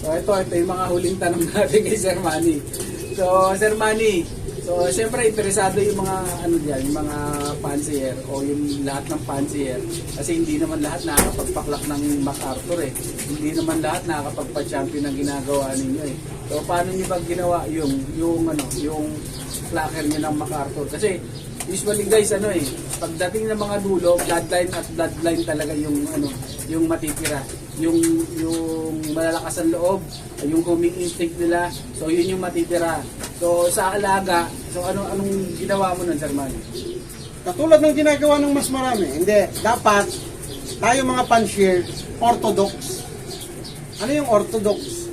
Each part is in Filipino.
So ito yung mga huling tanong natin kay Sir Manny. So Sir Manny, so siyempre interesado yung mga ano diyan, yung mga fancier o yung lahat ng fancier kasi hindi naman lahat nakakapagpaklak ng MacArthur eh. Hindi naman lahat nakakapagpa-champion ng ginagawa ninyo eh. So paano niyo ba ginawa yung clacker niyo ng MacArthur? Kasi usually guys pagdating ng mga dulo, bloodline at bloodline talaga yung matitira. Yung malalakas ang loob, yung homing instinct nila, so yun yung matitira. So sa alaga, so anong ginawa mo nun, Sir Manny? Katulad ng ginagawa ng mas marami, hindi, dapat tayo mga fancier, orthodox. Ano yung orthodox?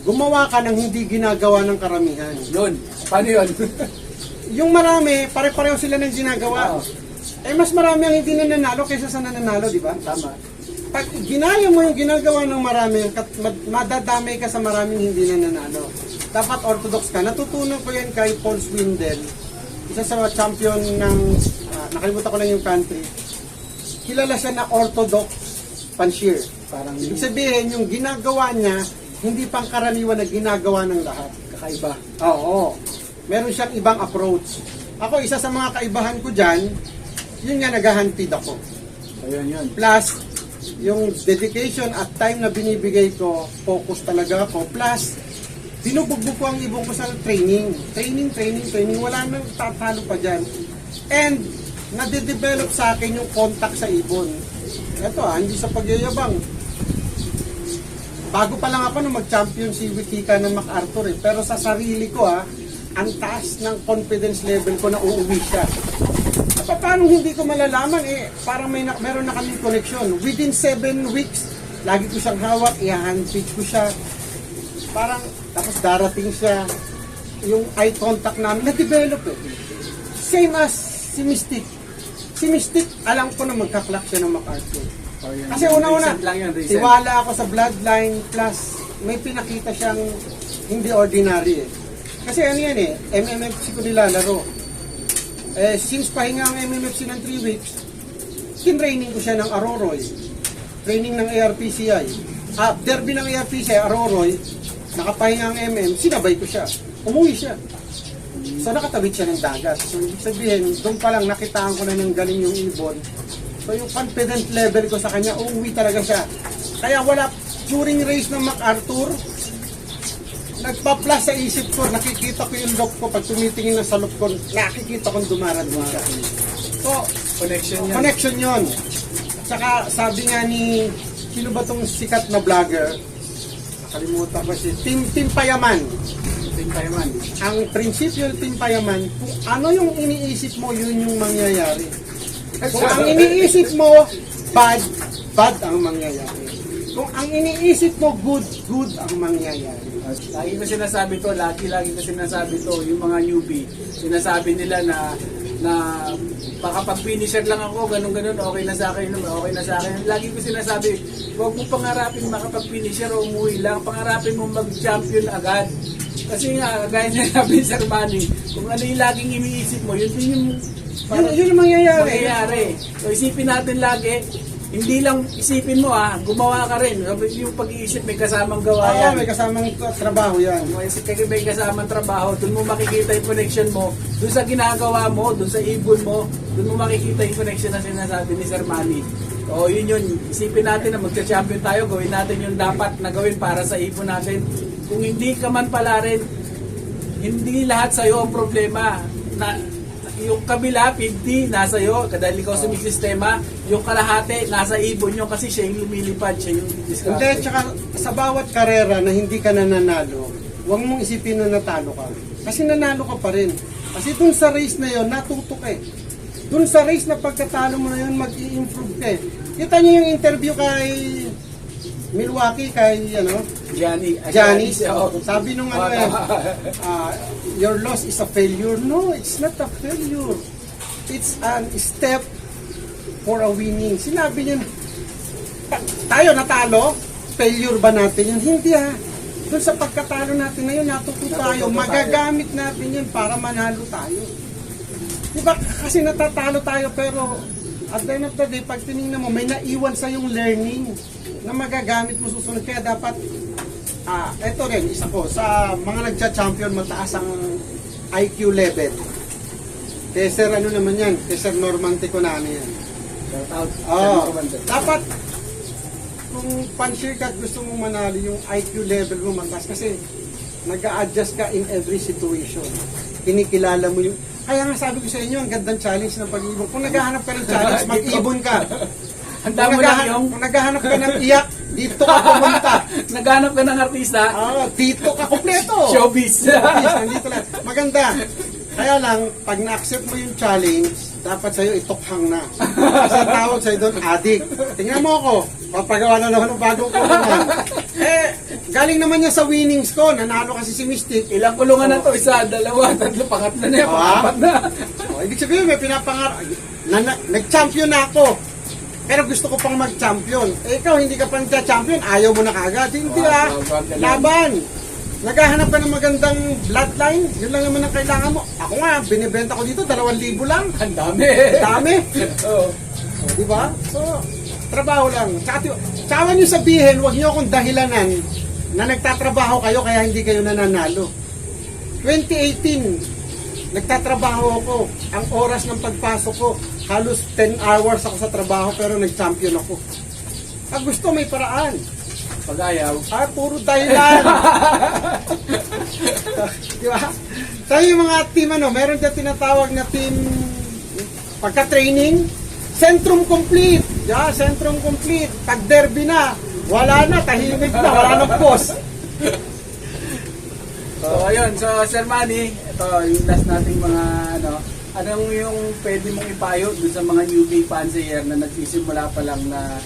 Gumawa ka ng hindi ginagawa ng karamihan. Yun, paano yun? Yung marami, pare-pareho sila ng ginagawa. Eh mas marami ang hindi nananalo kaysa sa nananalo, di ba? Tama. Pag ginaya mo yung ginagawa ng marami, madadamay ka sa maraming hindi nananalo. Dapat orthodox ka. Natutunan ko yan kay Paul Swindell, isa sa mga champion ng, nakalimutan ko lang yung country. Kilala siya na orthodox fancier. Parang Ibig sabihin, yung ginagawa niya, hindi pangkaraniwan na ginagawa ng lahat. kakaiba. Oo. Meron siyang ibang approach. Ako, isa sa mga kaibahan ko dyan, yun nga, nag-handpid ako. Ayun yun. Plus, yung dedication at time na binibigay ko, focus talaga ako. Plus, binubugbog ko ang ibon ko sa training. Training. Wala nang tatalo pa dyan. And, nade-develop sa akin yung contact sa ibon. Ito hindi sa pagyayabang. Bago pa lang ako nung mag-champion si Wikika ng MacArthur pero sa sarili ko ang taas ng confidence level ko na uuwi siya. Paano hindi ko malalaman parang meron na kaming connection. Within 7 weeks, lagi ko siyang hawak, i-handpick ko siya. Parang, tapos darating siya, yung eye contact namin, na-develop Same as si Mystic. Si Mystic, alam ko na magkaklak siya ng MacArthur. Kasi una-una, tiwala ako sa bloodline, plus may pinakita siyang hindi ordinary Kasi ano yan MMFC ko nilalaro. Since pahinga ang MMFC ng 3 weeks, tinraining ko siya ng Aroroy. Training ng ARPCI. Derby ng ARPCI, Aroroy, nakapahinga ang MM, sinabay ko siya. Umuwi siya. So nakatawid siya ng dagat. So ibig sabihin, doon pa lang nakitaan ko na ng galing yung ibon. So yung confident level ko sa kanya, uuwi talaga siya. Kaya wala, during race ng MacArthur, nagpa-plus sa isip ko, nakikita ko yung lock ko, pag tumitingin na sa lock ko, nakikita kong dumaraan siya. So, connection yun. Saka sabi nga ni, sino ba tong sikat na vlogger? Nakalimutan ko si Tim Payaman. Ang prinsipyo ng Tim Payaman, kung ano yung iniisip mo, yun yung mangyayari. Kung ang iniisip mo, bad ang mangyayari. Kung ang iniisip mo, good ang mangyayari. Lagi ko sinasabi to, lagi ko sinasabi to, yung mga newbie, sinasabi nila na baka pag finisher lang ako, ganun, okay na sa akin. Lagi ko sinasabi, huwag mo pangarapin makapag-finisher o umuwi lang, pangarapin mo mag-champion agad. Kasi nga, gaya niya sabi Sir Manny, kung ano yung laging iniisip mo, yun yung mangyayari. So isipin natin lagi, hindi lang isipin mo gumawa ka rin. Yung pag-iisip may kasamang gawa yan. May kasamang trabaho yan. May kasamang trabaho, doon mo makikita yung connection mo, doon sa ginagawa mo, doon sa ibon mo, doon mo makikita yung connection na sinasabi ni Sir Manny. O yun, isipin natin na magka-champion tayo, gawin natin yung dapat na gawin para sa ibon natin. Kung hindi ka man pala rin, hindi lahat sa'yo ang problema. Yung kabila, 50, nasa iyo, dahil ikaw sa sistema, yung kalahati, nasa ibon nyo kasi siya yung lumilipad, siya yung discard. Hindi, tsaka sa bawat karera na hindi ka nananalo, huwag mong isipin na natalo ka. Kasi nanalo ka pa rin. Kasi dun sa race na yon natuto ka Dun sa race na pagkatalo mo na yun, mag-i-improve ka Kita niyo yung interview kay Milwaukee, kay Johnny. Sabi nung your loss is a failure. No, it's not a failure. It's a step for a winning. Sinabi niya, tayo natalo, failure ba natin yun? Hindi Doon sa pagkatalo natin na yun, natuto tayo. Magagamit natin yun para manalo tayo. Diba? Kasi natatalo tayo pero at the end of the day, pag tinignan mo, may naiwan sa yung learning na magagamit mo susunod. Kaya dapat Ito rin, isa ko, sa mga nagcha-champion, mataas ang IQ level. Kay Sir, ano naman yan? Kay Sir Norman Ticonano yan. Shout out. Dapat, kung puncher ka at gusto mong manalo, yung IQ level mo mataas. Kasi, nag-a-adjust ka in every situation. Kinikilala mo yung... Kaya nga sabi ko sa inyo, ang gandang challenge ng pag-ibon. Kung naghahanap ka ng challenge, mag-ibon ka. Handa mo lang yung... Kung naghahanap ka ng iyak, dito ka pumunta. Naghanap ka ng artista. Dito ka kompleto. Showbiz. Showbiz, nandito lang. Maganda. Kaya lang, pag na-accept mo yung challenge, dapat sa'yo itokhang na. Kasi ang tawag sa'yo doon, addict. Tingnan mo ako, papagawa na naman ng bagong kulungan. Galing naman niya sa winnings ko, nanalo kasi si Mystic. Ilang kulungan na to? Isa, dalawa, tatlo, pangatlo na yan, pangapat na. Ibig sabihin, may pinapangarap. Nag-champion na ako. Pero gusto ko pang mag-champion. Ikaw, hindi ka pa nag-champion, ayaw mo na kagad. Hindi laban. Naghahanap ka ng magandang bloodline, yun lang naman ang kailangan mo. Ako nga, binibenta ko dito, 2,000 lang. Ang dami. Dami. Oo. Di ba? So, trabaho lang. Tsaka huwag nyo sabihin, huwag nyo akong dahilanan na nagtatrabaho kayo kaya hindi kayo nananalo. 2018, nagtatrabaho ako. Ang oras ng pagpasok ko, halos 10 hours ako sa trabaho pero nag-champion ako. Pag gusto, may paraan. Pag ayaw. Puro dahilan. Di ba? So yung mga team, meron dyan tinatawag na team pagka-training, Centrum Complete. Yeah, Centrum Complete. Pag derby na, wala na, tahimik na, wala na boss. So, ayun. So, Sir Manny, ito, yung last nating mga, anong yung pwede mong ipayo dun sa mga newbie fancier na nagsisimula pa lang na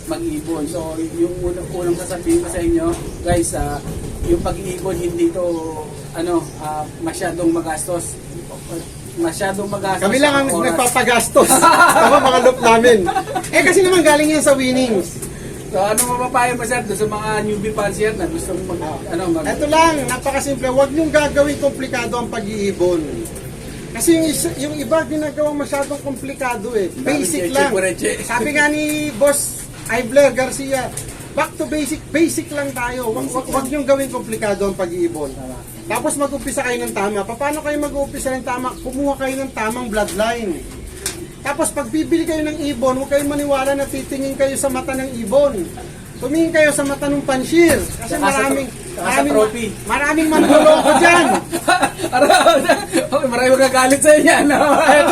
mag-ibon. So, yung unang sasabihin ko sa inyo, guys, yung pag-iibon hindi to masyadong magastos. Kami lang ang nagpapagastos. Ako mga loop namin. Kasi naman galing yan sa winnings. So, ano mapapayo mo, sir, doon sa mga newbie fancier na gustong Ito lang, napakasimple. Huwag niyong gagawin komplikado ang pag-iibon. Kasi yung iba ginagawa masyadong komplikado eh. Basic lang. Sabi nga ni Boss Ivler Garcia, back to basic. Basic lang tayo. Huwag niyong gawin komplikado ang pag-iibon. Tapos mag-umpisa kayo ng tama. Paano kayo mag-umpisa ng tama? Kumuha kayo ng tamang bloodline. Tapos pag bibili kayo ng ibon, huwag kayong maniwala na titingin kayo sa mata ng ibon. Tumingin kayo sa mata ng panshir. Kasi maraming manloloko dyan. Okay, marami magagalit sa inyo.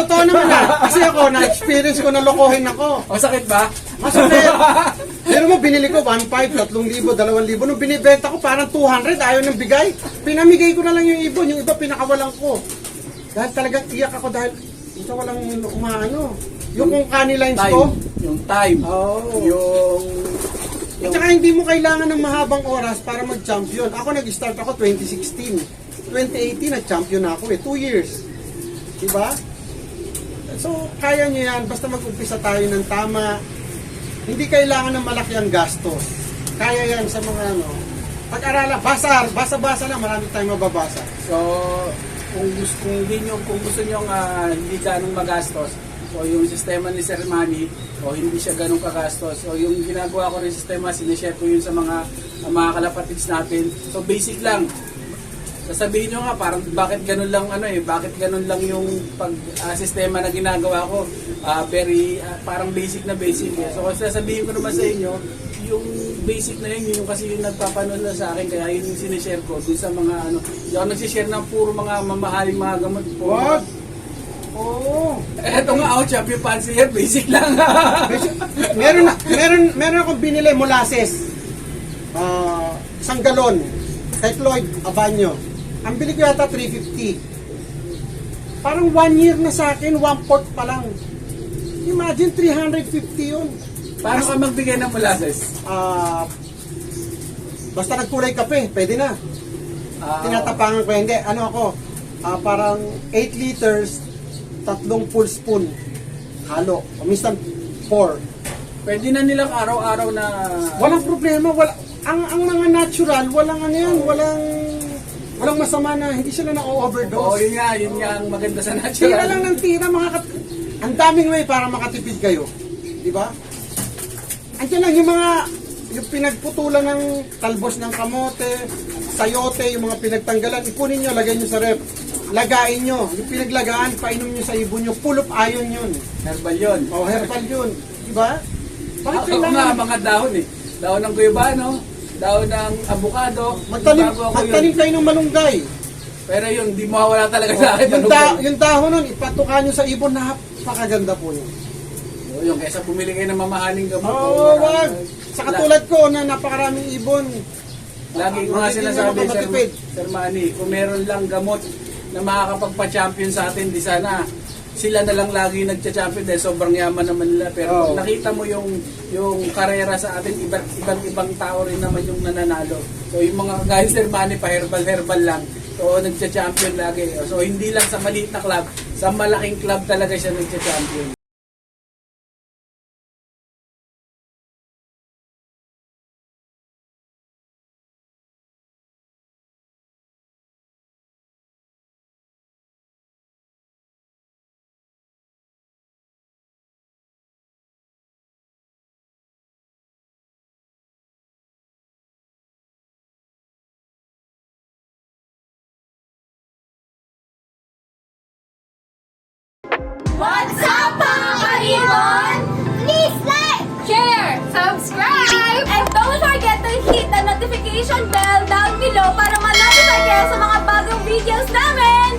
Totoo naman Kasi ako, na-experience ko na lokohin ako. O, sakit ba? Masakit. Pero mo, binili ko 1,500, 3,000, 2,000. Nung binibenta ko, parang 200, ayaw nang bigay. Pinamigay ko na lang yung ibon. Yung iba, pinakawalan ko. Dahil talagang iyak ako dahil ito walang umaano. Yung kung canilines ko. Yung time. At saka hindi mo kailangan ng mahabang oras para mag-champion. Ako nag-start ako 2016. 2018 nag-champion ako 2 years. Diba? So, kaya nyo yan. Basta mag-umpisa tayo ng tama. Hindi kailangan ng malaki ang gastos. Kaya yan sa mga pag-aralan. Basa-basa na. Marami tayong mababasa. So, kung gusto nyo hindi ganong magastos, o yung sistema ni Sir Manny, o hindi siya ganong kagastos, o yung ginagawa ko rin sistema, sinishare ko yun sa mga kalapatids natin. So basic lang. Sasabihin nyo nga, parang bakit ganun lang bakit ganun lang yung sistema na ginagawa ko, parang basic na basic. So sasabihin ko naman sa inyo, yung basic na yun kasi yung nagpapanood na sa akin, kaya yun yung sinishare ko dun sa mga hindi ako nagsishare ng puro mga mamahaling mga gamot. What? Oo. Eto nga, champion fancier, basic lang. meron akong binili molasses. Isang galon. Kay Floyd Abanyo. Ang bili ko yata 350. Parang 1 year na sa akin, 1/4 pa lang. Imagine 350 yun. Paano ka magbigay ng molasses? Basta nagkulay kape, pwede na. Tinatapangan ko, hindi. Parang 8 liters, 3 full spoon halo. Minsan 4. Pwede na nilang araw-araw na... Walang problema. Ang mga natural, walang walang masama na hindi sila na-overdose. Yun nga ang maganda sa natural. Tira lang ng tira, ang daming way para makatipid kayo. Di ba? Andiyan lang yung pinagputulan ng talbos ng kamote, sayote, yung mga pinagtanggalan, ipunin nyo, lagay nyo sa rep. Lagain nyo. Yung pinaglagaan, painom nyo sa ibon nyo. Full of iron yun. Herbal yun. O, herbal yun. Diba? Bakit Ako nga, kailangan? mga dahon eh. Dahon ng guyabano, dahon ng avocado. Bago ako Magtanim kayo ng malunggay. Pero yun, di mawawala talaga sa akin. Yung dahon nun, ipatukan nyo sa ibon, napakaganda po yun. Yung kaysa bumili kayo ng mamahaling gamot. Oo, wag. Sa katulad ko na napakaraming ibon. Lagi ko nga Hindi sinasabi, naman matipid. Sir Manny, kung meron lang gamot na makakapagpa-champion sa atin, di sana sila na lang lagi nagcha-champion dahil sobrang yaman naman nila. Pero Oo. kung nakita mo yung karera sa atin, ibang tao rin naman yung nananalo. So yung mga guys, Sir Manny, pa-herbal lang. So nagcha-champion lagi. So hindi lang sa maliit na club, sa malaking club talaga siya nagcha-champion. What's up, mga ka-Ibon? Please like, share, subscribe, and don't forget to hit the notification bell down below para ma-notify kayo sa mga bagong videos namin.